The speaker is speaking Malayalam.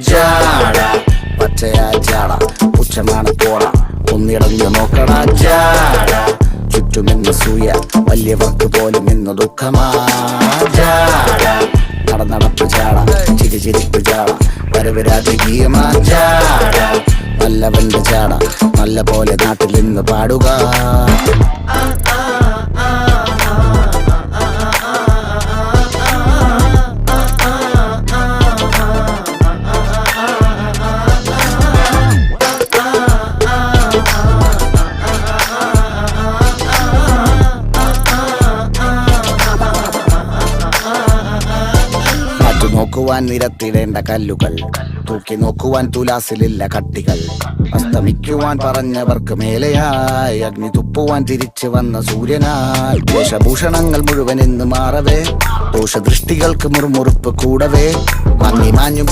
ജാട പച്ചയാ ജാട പുച്ഛമാണ് പോട ഒന്നിടഞ്ഞു നോക്കണ ജാട ചുറ്റുമെന്ന് സൂയ വലിയവർക്ക് പോലും ഇന്ന് ദുഃഖമാ ജാട നടപ്പ് ജാട ചിരിപ്പ് ജാട വരവ് രാജകീയമാ ജാട നല്ലവന്റെ ജാട നല്ല പോലെ നാട്ടിൽ നിന്ന് പാടുക. നോക്കുവാൻ നിരത്തിടേണ്ട കല്ലുകൾ, തൂക്കി നോക്കുവാൻ തുലാസിലില്ല കട്ടികൾ, അസ്തമിക്കുവാൻ പറഞ്ഞവർക്ക് മേലെയായി അഗ്നി തുപ്പുവാൻ തിരിച്ചു വന്ന സൂര്യനായി വേഷഭൂഷണങ്ങൾ മുഴുവൻ ഇന്ന് മാറവേ ദോഷദൃഷ്ടികൾക്ക് മുറുമുറുപ്പ് കൂടവേ മങ്ങി മാഞ്ഞു